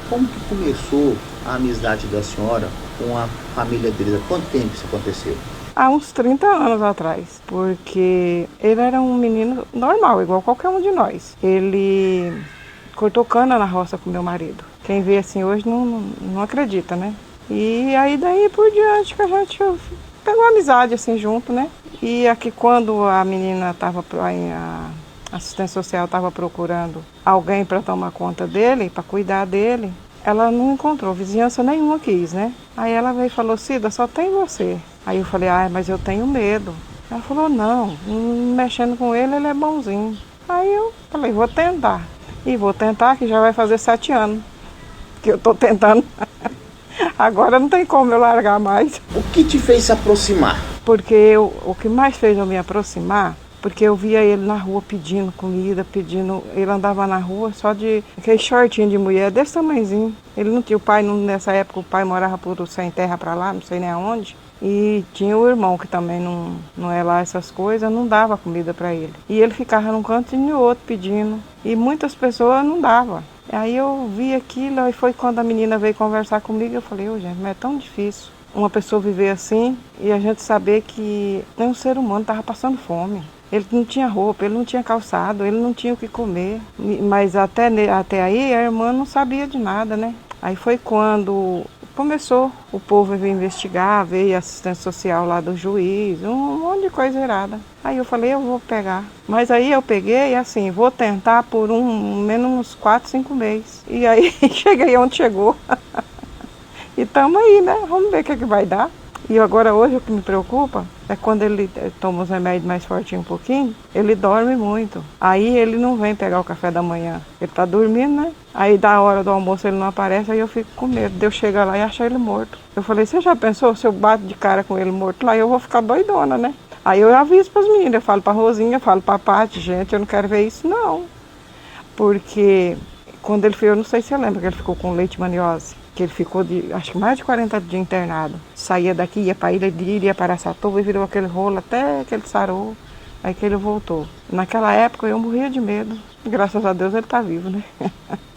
Como que começou a amizade da senhora com a família deles? Há quanto tempo isso aconteceu? Há uns 30 anos atrás, porque ele era um menino normal, igual qualquer um de nós. Ele cortou cana na roça com meu marido. Quem vê assim hoje não acredita, né? E aí daí por diante que a gente pegou amizade assim junto, né? E aqui quando a menina estava, a assistência social estava procurando alguém para tomar conta dele, para cuidar dele, ela não encontrou, vizinhança nenhuma quis, né? Aí ela veio e falou, Cida, só tem você. Aí eu falei, mas eu tenho medo. Ela falou, não, mexendo com ele, ele é bonzinho. Aí eu falei, vou tentar. E vou tentar, que já vai fazer 7 anos que eu tô tentando. Agora não tem como eu largar mais. O que te fez se aproximar? Porque o que mais fez eu me aproximar, porque eu via ele na rua pedindo comida, ele andava na rua só de aquele shortinho de mulher desse tamanhozinho. Ele não tinha o pai, nessa época o pai morava por sem terra para lá, não sei nem aonde. E tinha o irmão que também não é lá essas coisas, não dava comida para ele. E ele ficava num canto e no outro pedindo. E muitas pessoas não davam. Aí eu vi aquilo e foi quando a menina veio conversar comigo, eu falei, gente, mas é tão difícil uma pessoa viver assim e a gente saber que nem um ser humano estava passando fome. Ele não tinha roupa, ele não tinha calçado, ele não tinha o que comer. Mas até aí a irmã não sabia de nada, né? Aí foi quando começou o povo a vir investigar, veio a assistência social lá do juiz, um monte de coisa errada. Aí eu falei, eu vou pegar. Mas aí eu peguei assim, vou tentar por menos uns 4, 5 meses. E aí cheguei onde chegou. E estamos aí, né? Vamos ver o que vai dar. E agora hoje o que me preocupa é quando ele toma os remédios mais fortinhos um pouquinho, ele dorme muito. Aí ele não vem pegar o café da manhã. Ele tá dormindo, né? Aí da hora do almoço ele não aparece, aí eu fico com medo de eu chegar lá e achar ele morto. Eu falei, você já pensou se eu bato de cara com ele morto lá, eu vou ficar doidona, né? Aí eu aviso pras meninas, eu falo pra Rosinha, eu falo pra Paty, gente, eu não quero ver isso não. Porque quando ele foi, eu não sei se você lembra que ele ficou com leishmaniose. Que ele ficou acho que mais de 40 dias internado. Saía daqui, ia para Ilha de Ilha, ia para Araçatuba e virou aquele rolo até que ele sarou, aí que ele voltou. Naquela época eu morria de medo. Graças a Deus ele está vivo, né?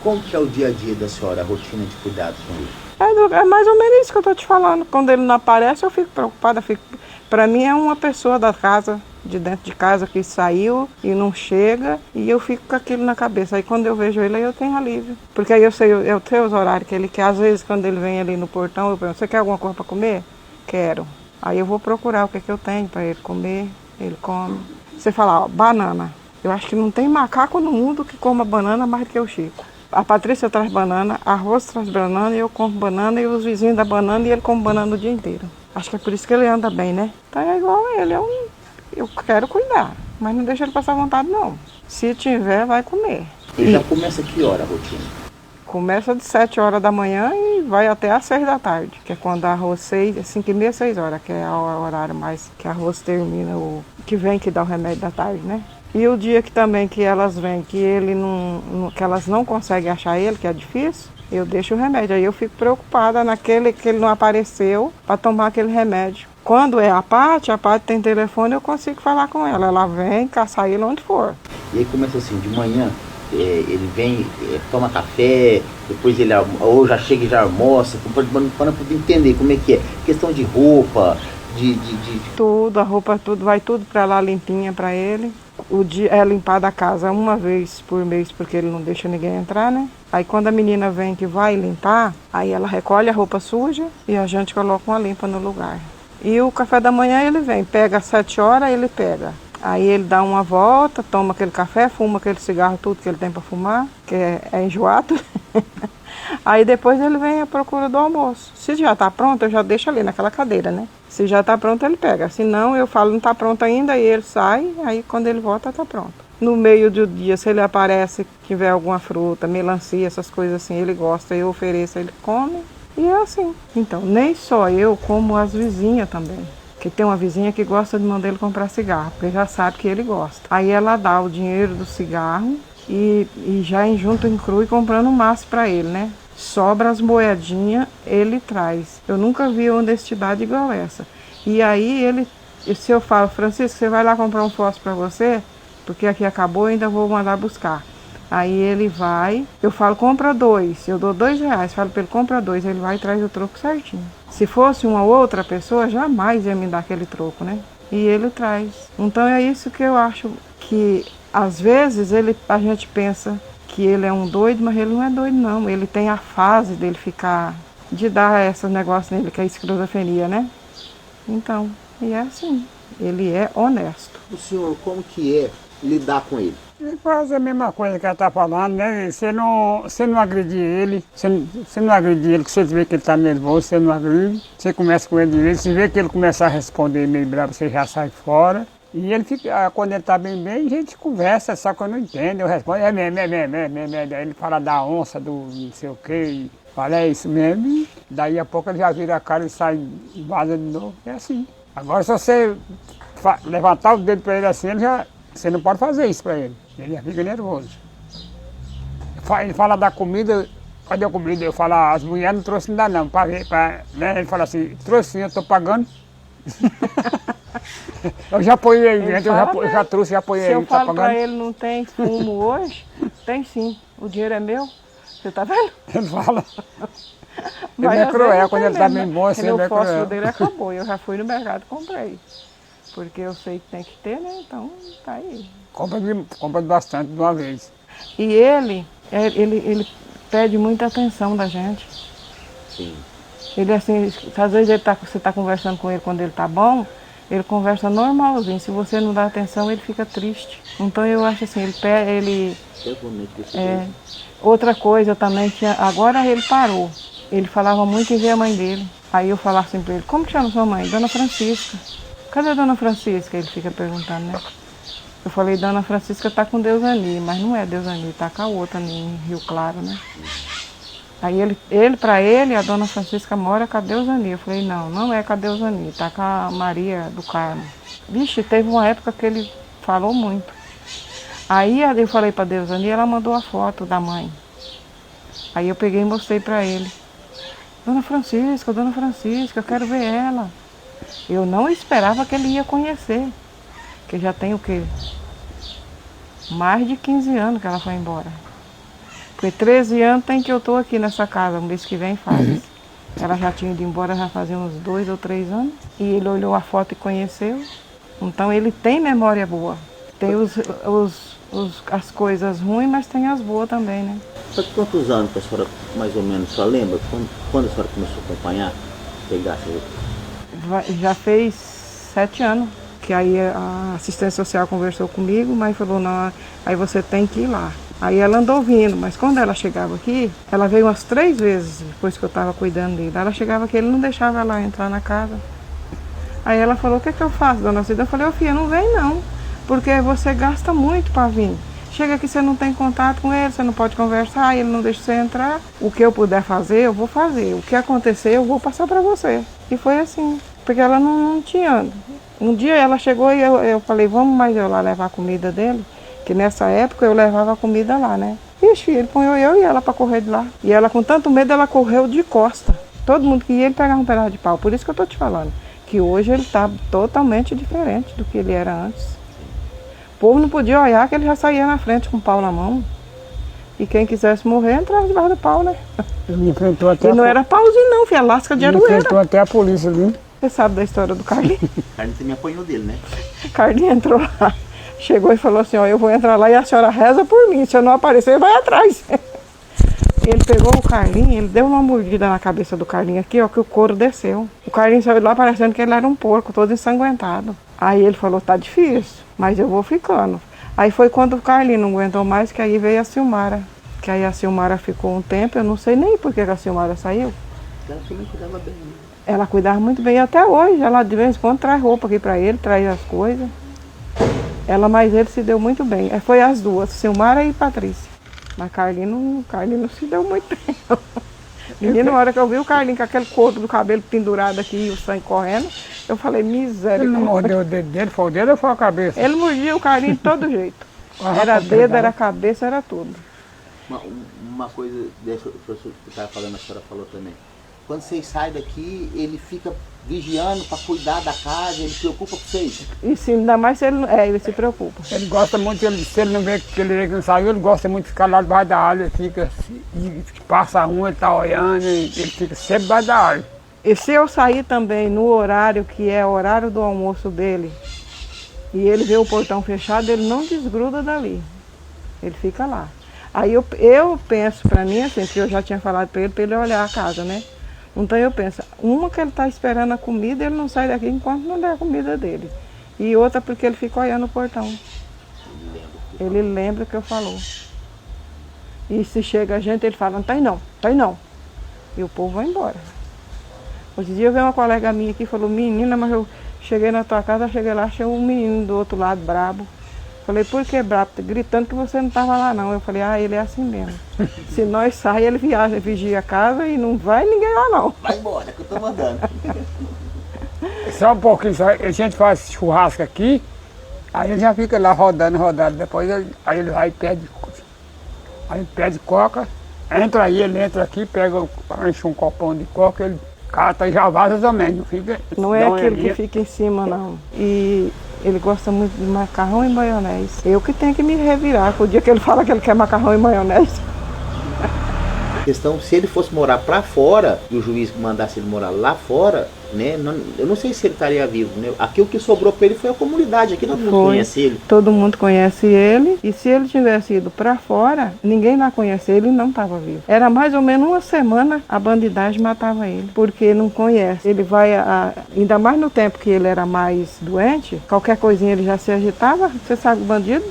Como que é o dia a dia da senhora, a rotina de cuidado com ele? É mais ou menos isso que eu estou te falando. Quando ele não aparece eu fico preocupada. Para mim é uma pessoa da casa, de dentro de casa que saiu e não chega e eu fico com aquilo na cabeça. Aí quando eu vejo ele aí eu tenho alívio. Porque aí eu sei os horários que ele quer. Às vezes quando ele vem ali no portão eu pergunto, você quer alguma coisa para comer? Quero. Aí eu vou procurar o que eu tenho para ele comer, ele come. Você fala, banana. Eu acho que não tem macaco no mundo que coma banana mais do que o Chico. A Patrícia traz banana, a Rosa traz banana, eu como banana e os vizinhos da banana e ele come banana o dia inteiro. Acho que é por isso que ele anda bem, né? Então é igual a ele, eu quero cuidar, mas não deixa ele passar vontade não. Se tiver, vai comer. E já começa que hora a rotina? Começa de 7 horas da manhã e vai até às 6 da tarde, que é quando a arroz 5h30, 6 horas, que é o horário mais que a arroz termina, que vem que dá o remédio da tarde, né? E o dia que também que elas vêm, que ele que elas não conseguem achar ele, que é difícil, eu deixo o remédio. Aí eu fico preocupada naquele que ele não apareceu para tomar aquele remédio. Quando é a Paty tem telefone, eu consigo falar com ela. Ela vem caçar ele onde for. E aí começa assim, de manhã, ele vem, toma café, depois ele ou já chega e já almoça, para poder entender como é que é. Questão de roupa, Tudo, a roupa, tudo, vai tudo para lá limpinha para ele. O dia é limpar a casa uma vez por mês, porque ele não deixa ninguém entrar, né? Aí quando a menina vem que vai limpar, aí ela recolhe a roupa suja e a gente coloca uma limpa no lugar. E o café da manhã ele vem, pega às 7 horas, ele pega. Aí ele dá uma volta, toma aquele café, fuma aquele cigarro, tudo que ele tem para fumar, que é enjoado. Aí depois ele vem à procura do almoço. Se já está pronto, eu já deixo ali naquela cadeira, né? Se já está pronto, ele pega. Se não, eu falo, não está pronto ainda, aí ele sai, aí quando ele volta, está pronto. No meio do dia, se ele aparece, tiver alguma fruta, melancia, essas coisas assim, ele gosta, eu ofereço, ele come. E é assim. Então, nem só eu, como as vizinhas também. Que tem uma vizinha que gosta de mandar ele comprar cigarro, porque já sabe que ele gosta. Aí ela dá o dinheiro do cigarro e já junto inclui comprando um maço para ele, né? Sobra as moedinhas, ele traz. Eu nunca vi uma honestidade igual essa. E aí se eu falo, Francisco, você vai lá comprar um fósforo para você? Porque aqui acabou, ainda vou mandar buscar. Aí ele vai, eu falo, compra 2, eu dou R$ 2, falo para ele, compra 2, ele vai e traz o troco certinho. Se fosse uma outra pessoa, jamais ia me dar aquele troco, né? E ele traz. Então é isso que eu acho que, às vezes, a gente pensa que ele é um doido, mas ele não é doido não. Ele tem a fase dele ficar, de dar esses negócios nele, que é a esquizofrenia, né? Então, e é assim, ele é honesto. O senhor, como que é lidar com ele? Ele faz a mesma coisa que ela está falando, né? Você não agredir ele, você não agredir ele, que você vê que ele está nervoso, você não agride. Você começa com ele direito, você vê que ele começar a responder meio bravo, você já sai fora. E ele fica, quando ele está bem, a gente conversa, só que eu não entendo, eu respondo, é mesmo. Aí ele fala da onça, do não sei o quê, fala, é isso mesmo. E daí a pouco ele já vira a cara e sai e vaza de novo, é assim. Agora se você levantar o dedo para ele assim, você não pode fazer isso para ele. Ele já fica nervoso. Ele fala da comida, cadê a comida? Eu falo, as mulheres não trouxeram ainda não, para ver, né? Ele fala assim, trouxe sim, eu estou pagando. Eu já apoiei aí, eu já trouxe, já apoiei aí. Se eu falo para ele, não tem fumo hoje, tem sim, o dinheiro é meu, você tá vendo? Ele fala. Ele é cruel, quando ele está bem bom, assim, ele é cruel. O fósforo dele acabou, eu já fui no mercado e comprei. Porque eu sei que tem que ter, né? Então tá aí. Compra bastante de uma vez. E ele pede muita atenção da gente. Sim. Ele assim, às vezes você está conversando com ele quando ele tá bom, ele conversa normalzinho. Se você não dá atenção, ele fica triste. Então eu acho assim, outra coisa também, agora ele parou. Ele falava muito em ver a mãe dele. Aí eu falava assim para ele, como que chama sua mãe? Dona Francisca. Cadê a Dona Francisca? Ele fica perguntando, né? Eu falei, Dona Francisca tá com Deusani, mas não é Deusani, tá com a outra ali em Rio Claro, né? Aí pra ele, a Dona Francisca mora com a Deusani. Eu falei, não é com a Deusani, tá com a Maria do Carmo. Vixe, teve uma época que ele falou muito. Aí eu falei pra Deusani, ela mandou a foto da mãe. Aí eu peguei e mostrei pra ele. Dona Francisca, eu quero ver ela. Eu não esperava que ele ia conhecer. Que já tem o quê? Mais de 15 anos que ela foi embora. Porque 13 anos tem que eu estou aqui nessa casa, um mês que vem faz. Ela já tinha ido embora já fazia uns 2 ou 3 anos. E ele olhou a foto e conheceu. Então ele tem memória boa. Tem as coisas ruins, mas tem as boas também, né? Faz quantos anos que a senhora, mais ou menos, a senhora lembra? Quando a senhora começou a acompanhar? Já fez 7 anos. Que aí a assistência social conversou comigo, mas falou, não, aí você tem que ir lá. Aí ela andou vindo, mas quando ela chegava aqui, ela veio umas 3 vezes depois que eu estava cuidando dele. Ela chegava aqui, ele não deixava ela entrar na casa. Aí ela falou, o que eu faço, dona Cida? Eu falei, ô filha, não vem não, porque você gasta muito para vir. Chega aqui, você não tem contato com ele, você não pode conversar, ele não deixa você entrar. O que eu puder fazer, eu vou fazer. O que acontecer, eu vou passar para você. E foi assim, porque ela não tinha... Um dia ela chegou e eu falei, vamos mais eu lá levar a comida dele, que nessa época eu levava a comida lá, né? Ixi, ele põe eu e ela para correr de lá. E ela com tanto medo, ela correu de costa. Todo mundo que ia, ele pegava um pedaço de pau. Por isso que eu tô te falando, que hoje ele tá totalmente diferente do que ele era antes. O povo não podia olhar que ele já saía na frente com o pau na mão. E quem quisesse morrer, entrava debaixo do pau, né? Ele enfrentou até e não era pauzinho não, filha, lasca de aroeira. Ele enfrentou até a polícia ali. Você sabe da história do Carlinhos? Carlinhos também apanhou dele, né? Carlinhos entrou lá, chegou e falou assim, ó, eu vou entrar lá e a senhora reza por mim, se eu não aparecer, vai atrás. Ele pegou o Carlinhos, ele deu uma mordida na cabeça do Carlinhos aqui, ó, que o couro desceu. O Carlinhos saiu de lá parecendo que ele era um porco, todo ensanguentado. Aí ele falou, tá difícil, mas eu vou ficando. Aí foi quando o Carlinhos não aguentou mais, que aí veio a Silmara. Que aí a Silmara ficou um tempo, eu não sei nem por que a Silmara saiu. Ela também cuidava bem, né? Ela cuidava muito bem, até hoje, ela de vez em quando traz roupa aqui pra ele, traz as coisas. Ela mais ele se deu muito bem. Foi as duas, Silmara e Patrícia. Mas Carlinhos não se deu muito bem. Menina, na hora que eu vi o Carlinhos com aquele couro do cabelo pendurado aqui e o sangue correndo, eu falei, miséria. Ele não mordeu o dedo dele, foi o dedo ou foi a cabeça? Ele mordia o Carlinhos de todo jeito. Era dedo, era cabeça, era tudo. Uma coisa dessa que você estava falando, a senhora falou também. quando vocês saem daqui, ele fica vigiando para cuidar da casa, ele preocupa com vocês? E sim, ainda mais se ele, ele se preocupa. Ele gosta muito, se ele não vê que ele não saiu, ele gosta muito de ficar lá debaixo da árvore, ele fica, e passa ele tá olhando, ele fica sempre debaixo da árvore. E se eu sair também no horário que é o horário do almoço dele, e ele vê o portão fechado, ele não desgruda dali. Ele fica lá. Aí eu penso para mim, assim, que eu já tinha falado para ele olhar a casa, né? Então eu penso, uma que ele está esperando a comida, ele não sai daqui enquanto não der a comida dele. E outra porque ele fica olhando o portão. Ele lembra o que eu falou. E se chega a gente, ele fala, não tem não, tem não. E o povo vai embora. Outro dia eu vi uma colega minha aqui e falou, menina, mas eu cheguei na tua casa, cheguei lá, achei um menino do outro lado brabo. Falei, por que brabo? Gritando que você não estava lá não. Eu falei, ele é assim mesmo. Se nós sair, ele viaja, vigia a casa e não vai ninguém lá não. Vai embora, que eu tô mandando. Só um pouquinho, a gente faz churrasco aqui, aí ele já fica lá rodando, depois aí ele vai e pede coca, ele entra aqui, enche um copão de coca, ele cata e já vaza também, não fica... Não é aquele que fica em cima não. E ele gosta muito de macarrão e maionese. Eu que tenho que me revirar, o dia que ele fala que ele quer macarrão e maionese. A questão, se ele fosse morar pra fora, e o juiz mandasse ele morar lá fora, né? Eu não sei se ele estaria vivo, né? Aqui o que sobrou pra ele foi a comunidade, aqui todo mundo conhece ele. Todo mundo conhece ele, e se ele tivesse ido pra fora, ninguém lá conhecia ele e não estava vivo. Era mais ou menos uma semana, a bandidagem matava ele, porque não conhece. Ele vai, ainda mais no tempo que ele era mais doente, qualquer coisinha ele já se agitava, você sabe, o bandido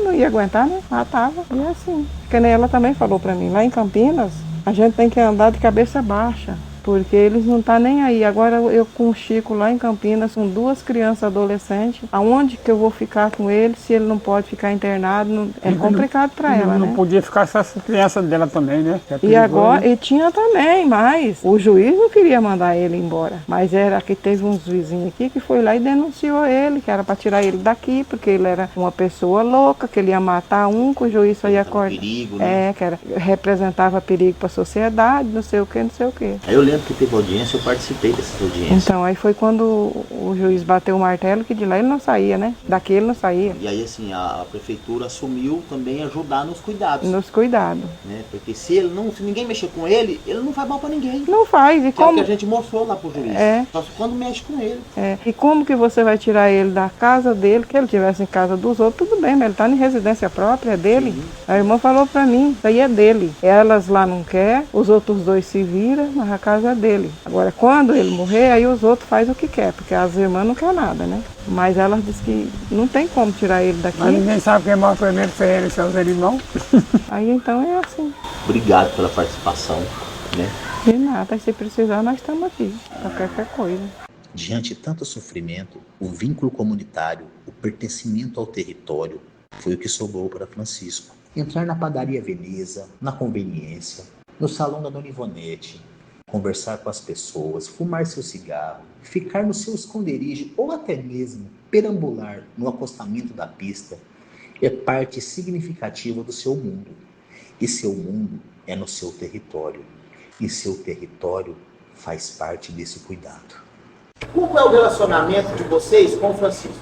não ia aguentar, né? Matava, e é assim. Que nem ela também falou pra mim, lá em Campinas, a gente tem que andar de cabeça baixa, porque eles não estão nem aí. Agora eu com o Chico lá em Campinas, com 2 crianças adolescentes, aonde que eu vou ficar com ele se ele não pode ficar internado? É complicado para ela, não né? Não podia ficar com essas crianças dela também, né? E agora, e tinha também, mas o juiz não queria mandar ele embora. Mas era que teve uns vizinhos aqui que foi lá e denunciou ele, que era para tirar ele daqui, porque ele era uma pessoa louca, que ele ia matar que o juiz só ia acordar. Perigo, né? Representava perigo para a sociedade, não sei o que, não sei o que. Aí eu lembro que teve audiência, eu participei dessas audiências. Então, aí foi quando o juiz bateu o martelo, que de lá ele não saía, né? Daqui ele não saía. E aí, assim, a prefeitura assumiu também ajudar nos cuidados. Nos cuidados. Né? Porque se ninguém mexer com ele não faz mal pra ninguém. Não faz. E que como... é o que a gente mostrou lá pro juiz. Só quando mexe com ele. E como que você vai tirar ele da casa dele, que ele estivesse em casa dos outros, tudo bem, mas ele tá em residência própria, é dele. Sim. A irmã falou pra mim, isso aí é dele. Elas lá não quer, os outros 2 se viram, mas a casa é dele. Agora, quando ele morrer, aí os outros fazem o que quer, porque as irmãs não querem nada, né? Mas elas dizem que não tem como tirar ele daqui. Mas ninguém sabe quem morre primeiro, se é ele, seus irmãos. Aí então é assim. Obrigado pela participação, né? De nada, se precisar nós estamos aqui, para qualquer coisa. Diante de tanto sofrimento, o vínculo comunitário, o pertencimento ao território, foi o que sobrou para Francisco. Entrar na padaria Veneza, na conveniência, no salão da Dona Ivonete, conversar com as pessoas, fumar seu cigarro, ficar no seu esconderijo ou até mesmo perambular no acostamento da pista é parte significativa do seu mundo. E seu mundo é no seu território. E seu território faz parte desse cuidado. Como é o relacionamento de vocês com o Francisco?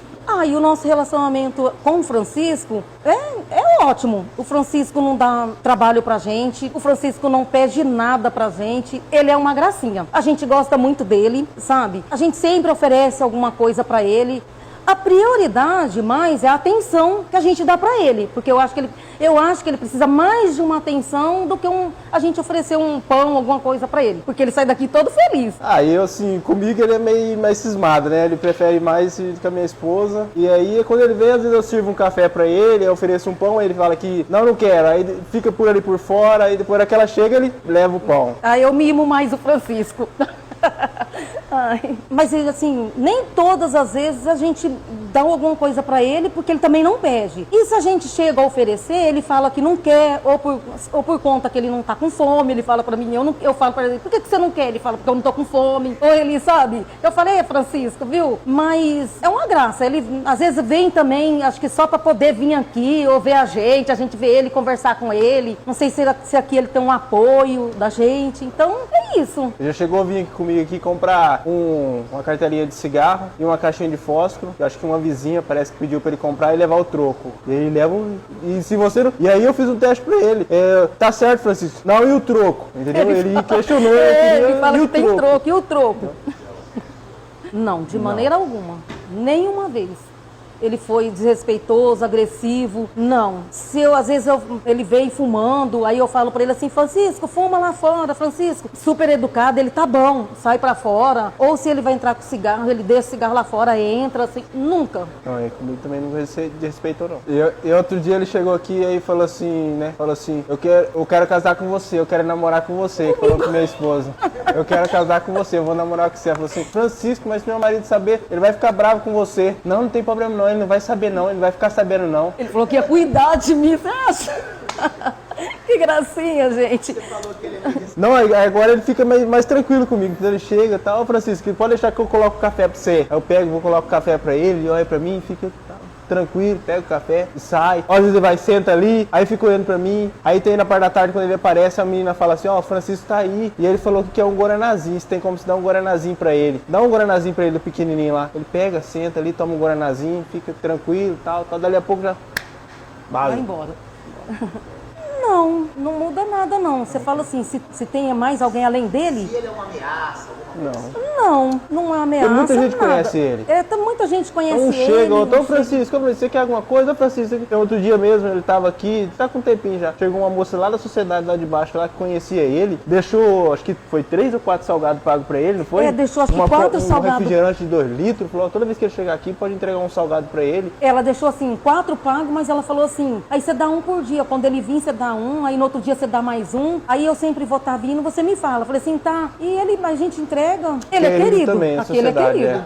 E o nosso relacionamento com o Francisco é ótimo. O Francisco não dá trabalho pra gente, o Francisco não pede nada pra gente, ele é uma gracinha. A gente gosta muito dele, sabe? A gente sempre oferece alguma coisa pra ele. A prioridade mais é a atenção que a gente dá pra ele, porque eu acho que ele precisa mais de uma atenção do que a gente oferecer um pão, alguma coisa pra ele, porque ele sai daqui todo feliz. Eu assim, comigo ele é meio mais cismado, né? Ele prefere mais ir com a minha esposa, e aí quando ele vem, às vezes eu sirvo um café pra ele, eu ofereço um pão, aí ele fala que não quero, aí fica por ali por fora, aí depois que ela chega, ele leva o pão. Eu mimo mais o Francisco. Mas assim, nem todas as vezes a gente dá alguma coisa pra ele, porque ele também não pede. E se a gente chega a oferecer, ele fala que não quer, ou por conta que ele não tá com fome, ele fala pra mim, eu falo pra ele, por que você não quer? Ele fala, porque eu não tô com fome. Ou ele, sabe? Eu falei, Francisco, viu? Mas é uma graça, ele às vezes vem também, acho que só pra poder vir aqui, ou ver a gente vê ele, conversar com ele. Não sei se aqui ele tem um apoio da gente, então é é isso. Ele já chegou a vir aqui comigo aqui comprar uma carteirinha de cigarro e uma caixinha de fósforo. Eu acho que uma vizinha parece que pediu pra ele comprar e levar o troco. E aí ele leva e se você não... E aí eu fiz um teste pra ele. Tá certo, Francisco. Não, e o troco? Entendeu? Ele questionou. Ele fala que tem troco. E o troco? Não, de maneira alguma. Nenhuma vez. Ele foi desrespeitoso, agressivo. Não. Se eu, às vezes, ele veio fumando, aí eu falo pra ele assim, Francisco, fuma lá fora, Francisco. Super educado, ele tá bom, sai pra fora. Ou se ele vai entrar com cigarro, ele deixa o cigarro lá fora, entra, assim. Nunca. Não, ele comigo também não desrespeitou, não. E outro dia ele chegou aqui e aí falou assim, né? Falou assim, eu quero casar com você, eu quero namorar com você. Falou com minha esposa. Eu quero casar com você, eu vou namorar com você. Ela falou assim, Francisco, mas se meu marido saber, ele vai ficar bravo com você. Não tem problema não. Ele não vai saber não, ele vai ficar sabendo não. Ele falou que ia cuidar de mim, você acha? Que gracinha, gente. Não, agora ele fica mais tranquilo comigo. Quando ele chega e tal, Francisco, pode deixar que eu coloque o café pra você. Aí eu pego, vou colocar o café pra ele, ele olha pra mim e fica tranquilo, pega o café e sai. Às vezes ele vai, senta ali, aí fica olhando pra mim. Aí tem na parte da tarde, quando ele aparece, a menina fala assim, ó, o Francisco tá aí. E ele falou que quer um guaranazinho, se tem como se dar um guaranazinho pra ele. Dá um guaranazinho pra ele, do pequenininho lá. Ele pega, senta ali, toma um guaranazinho, fica tranquilo e tal. Dali a pouco já... Vai embora. Não, não muda nada não. Você fala assim, se tem mais alguém além dele... Se ele é uma ameaça, Não é ameaça. Muita gente nada. conhece ele. Muita gente conhece Não ele. chega, então Francisco, você quer alguma coisa? Francisco, outro dia mesmo ele tava aqui, tá com um tempinho já. Chegou uma moça lá da sociedade lá de baixo, lá que conhecia ele, deixou, acho que foi 3 ou 4 salgados pagos pra ele, não foi? Deixou acho que 4 salgados. Um refrigerante de 2 litros, falou, toda vez que ele chegar aqui pode entregar um salgado pra ele. Ela deixou assim, 4 pagos, mas ela falou assim, aí você dá um por dia, quando ele vir você dá um, aí no outro dia você dá mais um, aí eu sempre vou estar vindo, você me fala. Eu falei assim, tá, e a gente entrega. Ele é querido. Também, aquele é querido.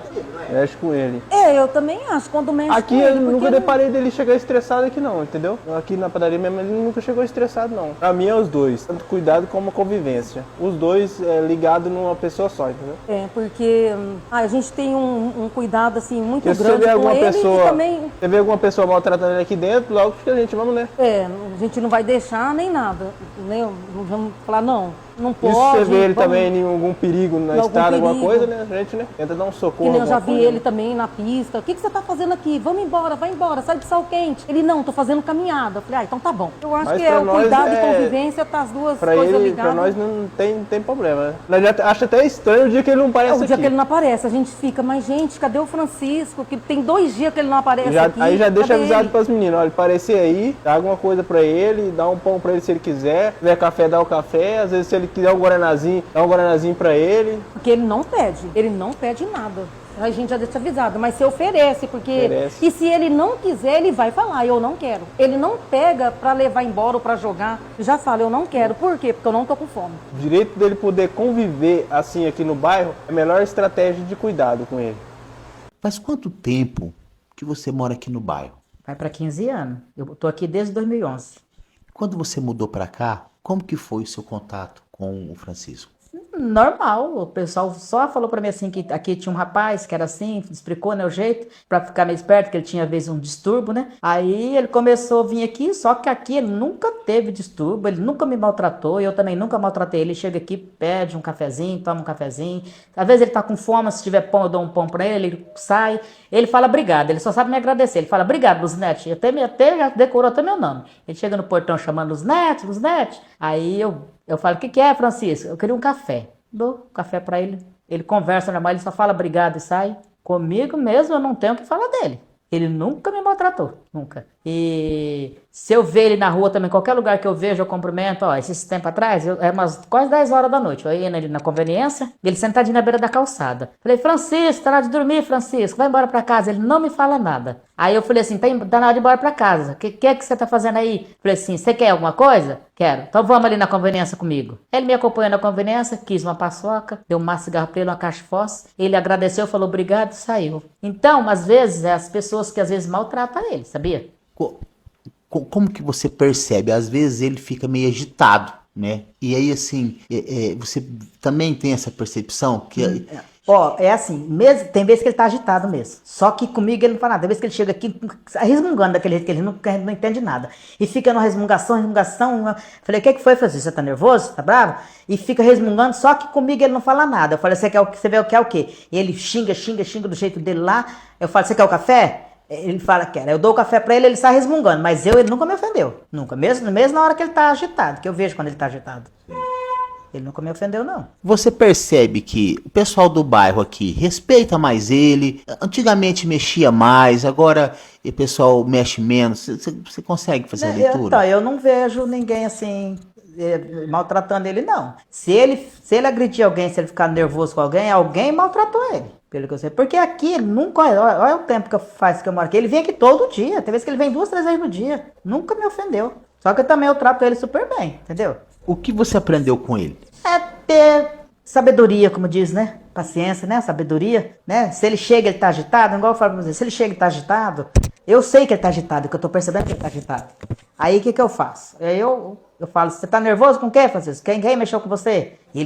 Mexe com ele. Eu também acho, quando mexe aqui com ele. Aqui eu nunca deparei dele chegar estressado aqui não, entendeu? Aqui na padaria mesmo ele nunca chegou estressado não. Pra mim é os dois, tanto cuidado como convivência. Os dois ligados numa pessoa só, entendeu? Porque a gente tem um cuidado assim muito grande se vê alguma com ele pessoa, e também... Se vê alguma pessoa maltratando ele aqui dentro, logo que a gente vamos, né? A gente não vai deixar nem nada, né? Não vamos falar não pode. E se você vê ele também em algum perigo na estrada, alguma coisa, né? A gente, né? Tenta dar um socorro. Eu já vi ele também na pista. O que você tá fazendo aqui? Vamos embora, vai embora, sai de sal quente. Ele, não, tô fazendo caminhada. Eu falei, então tá bom. Eu acho que o cuidado e convivência, tá as duas coisas ligadas. Pra nós não tem problema, né? Nós acha até estranho o dia que ele não aparece aqui. O dia que ele não aparece, a gente fica, mas gente, cadê o Francisco? Que tem 2 dias que ele não aparece aqui. Aí já deixa avisado pras meninas, olha, aparecer aí, dá alguma coisa pra ele, dá um pão pra ele se ele quiser. Se tiver café, dá o café. Às vezes se ele quiser um guaranazinho, dá um guaranazinho pra ele. Porque ele não pede nada. A gente já deixa avisado, mas se oferece, porque... E se ele não quiser, ele vai falar, eu não quero. Ele não pega pra levar embora ou pra jogar. Já fala, eu não quero. Por quê? Porque eu não tô com fome. O direito dele poder conviver assim aqui no bairro é a melhor estratégia de cuidado com ele. Faz quanto tempo que você mora aqui no bairro? Vai para 15 anos. Eu tô aqui desde 2011. Quando você mudou para cá, como que foi o seu contato com o Francisco? Normal, o pessoal só falou pra mim assim que aqui tinha um rapaz que era assim, explicou, né, o jeito, pra ficar meio esperto, que ele tinha às vezes um distúrbio, né? Aí ele começou a vir aqui, só que aqui ele nunca teve distúrbio, ele nunca me maltratou, eu também nunca maltratei ele. Ele chega aqui, pede um cafezinho, toma um cafezinho, às vezes ele tá com fome, se tiver pão eu dou um pão pra ele, ele sai, ele fala obrigado, ele só sabe me agradecer, ele fala obrigado, Luzinete, até já decorou até meu nome. Ele chega no portão chamando Luzinete, aí eu falo, o que é, Francisco? Eu queria um café. Dou café pra ele. Ele conversa normal, ele só fala obrigado e sai. Comigo mesmo eu não tenho o que falar dele. Ele nunca me maltratou, nunca. E se eu ver ele na rua também, qualquer lugar que eu vejo, eu cumprimento. Ó, esse tempo atrás, é umas quase 10 horas da noite. Eu ia ele na conveniência, ele sentadinho na beira da calçada. Falei, Francisco, tá na hora de dormir, Francisco, vai embora pra casa. Ele não me fala nada. Aí eu falei assim, tá na hora de ir embora pra casa. O que é que você tá fazendo aí? Falei assim, você quer alguma coisa? Quero. Então vamos ali na conveniência comigo. Ele me acompanhou na conveniência, quis uma paçoca, deu um cigarro pra ele, uma caixa de fósforo. Ele agradeceu, falou obrigado e saiu. Então, às vezes, é as pessoas que às vezes maltratam ele, sabia? Como que você percebe? Às vezes ele fica meio agitado, né? E aí, assim, você também tem essa percepção? Que Ó, é assim, mesmo, tem vezes que ele tá agitado mesmo. Só que comigo ele não fala nada. Tem vezes que ele chega aqui resmungando daquele jeito que ele não entende nada. E fica numa resmungação. Falei, o que foi, Francisco? Você tá nervoso? Tá bravo? E fica resmungando, só que comigo ele não fala nada. Eu falei, você quer o quê? E ele xinga do jeito dele lá. Eu falo, você quer o café? Ele fala que quer. Eu dou o café pra ele, ele sai resmungando. Mas ele nunca me ofendeu. Nunca. Mesmo na hora que ele tá agitado, que eu vejo quando ele tá agitado. Ele nunca me ofendeu, não. Você percebe que o pessoal do bairro aqui respeita mais ele? Antigamente mexia mais, agora o pessoal mexe menos. Você consegue fazer a leitura? Eu não vejo ninguém assim maltratando ele, não. Se ele agredir alguém, se ele ficar nervoso com alguém maltratou ele. Pelo que eu sei. Porque aqui ele nunca. Olha o tempo que faz que eu moro aqui. Ele vem aqui todo dia. Tem vezes que ele vem 2, 3 vezes no dia. Nunca me ofendeu. Só que eu trato ele super bem, entendeu? O que você aprendeu com ele? É ter sabedoria, como diz, né? Paciência, né? Sabedoria, né? Se ele chega, ele tá agitado, igual eu falo pra você, se ele chega e tá agitado, eu sei que ele tá agitado, que eu tô percebendo que ele tá agitado. Aí o que eu faço? Eu falo, você tá nervoso com o quê, Francisco? Quem mexeu com você? E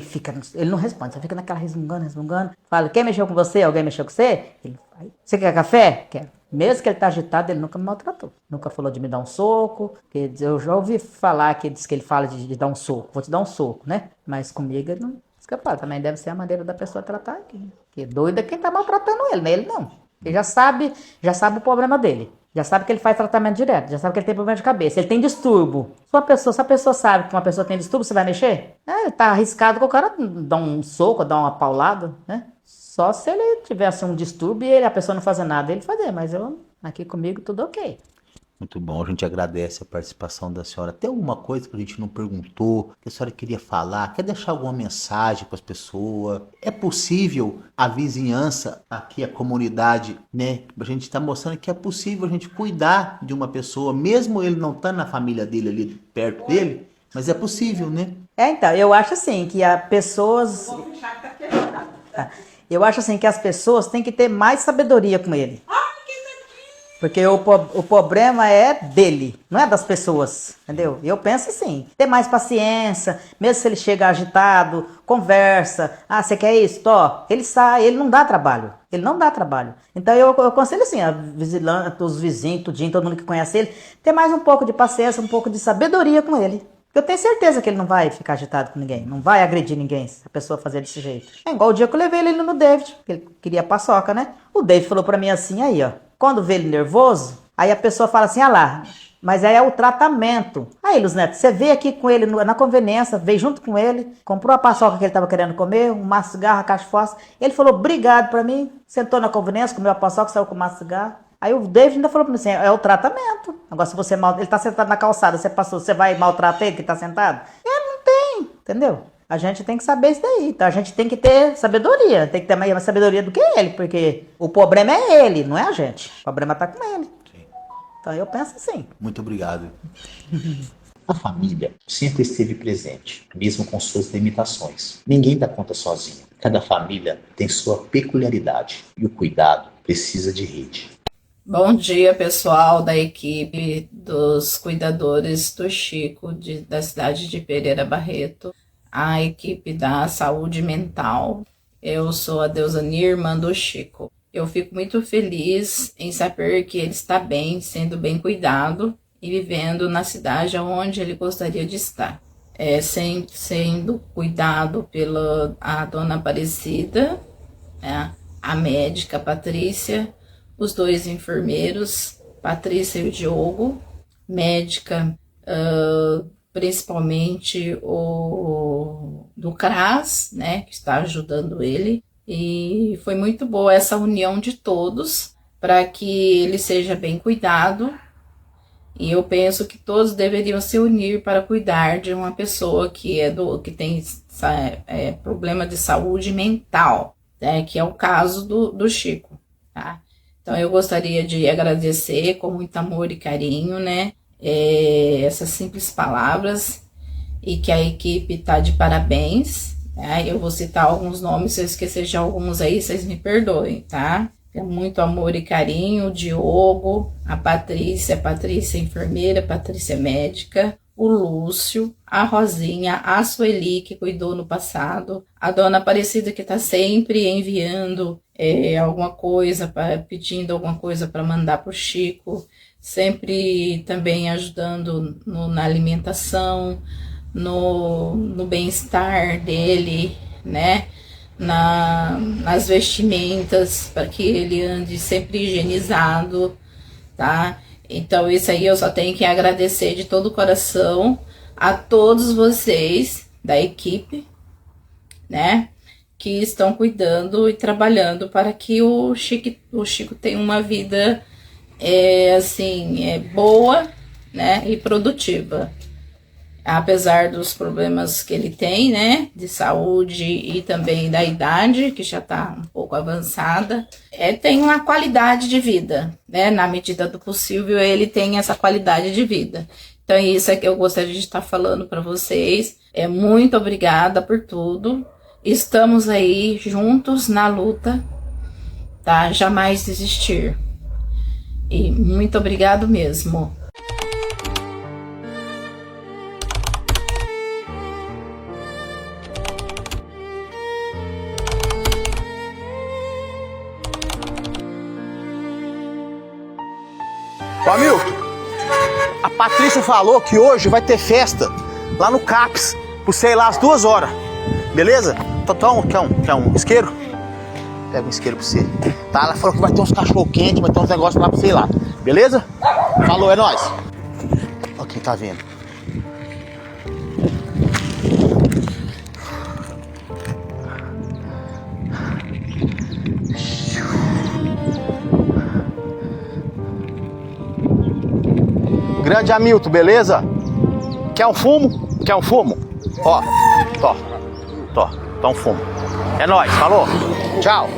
ele não responde, só fica naquela resmungando. Fala, quem mexeu com você? Alguém mexeu com você? Ele fala, você quer café? Quero. Mesmo que ele tá agitado, ele nunca me maltratou. Nunca falou de me dar um soco. Eu já ouvi falar que diz que ele fala de dar um soco. Vou te dar um soco, né? Mas comigo ele não escapou. Também deve ser a maneira da pessoa tratar aqui. Que doido é quem tá maltratando ele, né? Ele não. Ele já sabe o problema dele. Já sabe que ele faz tratamento direto. Já sabe que ele tem problema de cabeça. Ele tem distúrbio. Se a pessoa sabe que uma pessoa tem distúrbio, você vai mexer? Ele tá arriscado que o cara dá um soco, dá uma paulada, né? Só se ele tivesse um distúrbio e a pessoa não fazer nada, ele fazer. Mas aqui comigo tudo ok. Muito bom, a gente agradece a participação da senhora. Tem alguma coisa que a gente não perguntou, que a senhora queria falar? Quer deixar alguma mensagem para as pessoas? É possível a vizinhança aqui, a comunidade, né? A gente está mostrando que é possível a gente cuidar de uma pessoa, mesmo ele não estando na família dele ali perto dele, mas é possível, né? Então, eu acho assim que as pessoas... Eu acho assim que as pessoas têm que ter mais sabedoria com ele. Porque o problema é dele, não é das pessoas, entendeu? Eu penso assim, ter mais paciência, mesmo se ele chega agitado, conversa, você quer isso? Tó, ele sai, ele não dá trabalho. Então eu aconselho assim, os vizinhos, tudinho, todo mundo que conhece ele, ter mais um pouco de paciência, um pouco de sabedoria com ele. Eu tenho certeza que ele não vai ficar agitado com ninguém, não vai agredir ninguém se a pessoa fazer desse jeito. É igual o dia que eu levei ele no David, que ele queria paçoca, né? O David falou pra mim assim, aí ó, quando vê ele nervoso, aí a pessoa fala assim, lá, mas aí é o tratamento. Aí, Luz Neto, você veio aqui com ele na conveniência, veio junto com ele, comprou a paçoca que ele tava querendo comer, um maço de cigarro, a caixa de fósforo. Ele falou, obrigado pra mim, sentou na conveniência, comeu a paçoca, saiu com o maço de cigarro. Aí o David ainda falou pra mim assim, é o tratamento. Agora se você ele tá sentado na calçada, você vai maltratar ele que tá sentado? Ele não tem, entendeu? A gente tem que saber isso daí, então a gente tem que ter sabedoria, tem que ter mais sabedoria do que ele, porque o problema é ele, não é a gente. O problema tá com ele. Sim. Então eu penso assim. Muito obrigado. A família sempre esteve presente, mesmo com suas limitações. Ninguém dá conta sozinho. Cada família tem sua peculiaridade e o cuidado precisa de rede. Bom dia, pessoal da equipe dos cuidadores do Chico, da cidade de Pereira Barreto, a equipe da saúde mental. Eu sou a Deusani, irmã do Chico. Eu fico muito feliz em saber que ele está bem, sendo bem cuidado e vivendo na cidade onde ele gostaria de estar. Sendo cuidado pela a dona Aparecida, a médica Patrícia, os 2 enfermeiros, Patrícia e o Diogo, médica, principalmente o do CRAS, né, que está ajudando ele. E foi muito boa essa união de todos para que ele seja bem cuidado. E eu penso que todos deveriam se unir para cuidar de uma pessoa que tem problema de saúde mental, né, que é o caso do Chico, tá? Então eu gostaria de agradecer com muito amor e carinho, né, essas simples palavras, e que a equipe está de parabéns, né? Eu vou citar alguns nomes, se eu esquecer de alguns aí, vocês me perdoem, tá? Tem muito amor e carinho, o Diogo, a Patrícia enfermeira, Patrícia médica, o Lúcio, a Rosinha, a Sueli, que cuidou no passado, a dona Aparecida, que está sempre enviando alguma coisa, pedindo alguma coisa para mandar para o Chico, sempre também ajudando na alimentação, no bem-estar dele, né? Nas vestimentas, para que ele ande sempre higienizado, tá? Então isso aí eu só tenho que agradecer de todo o coração a todos vocês da equipe, né? Que estão cuidando e trabalhando para que o Chico tenha uma vida boa, né? E produtiva. Apesar dos problemas que ele tem, né, de saúde e também da idade, que já está um pouco avançada, tem uma qualidade de vida, né, na medida do possível ele tem essa qualidade de vida. Então isso é que eu gostaria de estar falando para vocês. Muito obrigada por tudo. Estamos aí juntos na luta, tá? Jamais desistir. E muito obrigado mesmo. Ô Hamilton, a Patrícia falou que hoje vai ter festa lá no CAPS, por sei lá, às 2 horas. Beleza? Quer um isqueiro? Pega um isqueiro pra você. Tá, ela falou que vai ter uns cachorro quente, vai ter uns negócios lá pra você ir lá. Beleza? Falou, é nóis. Ó quem tá vendo. Grande Hamilton, beleza? Quer um fumo? Quer um fumo? Ó, um fumo. É nóis, falou? Tchau.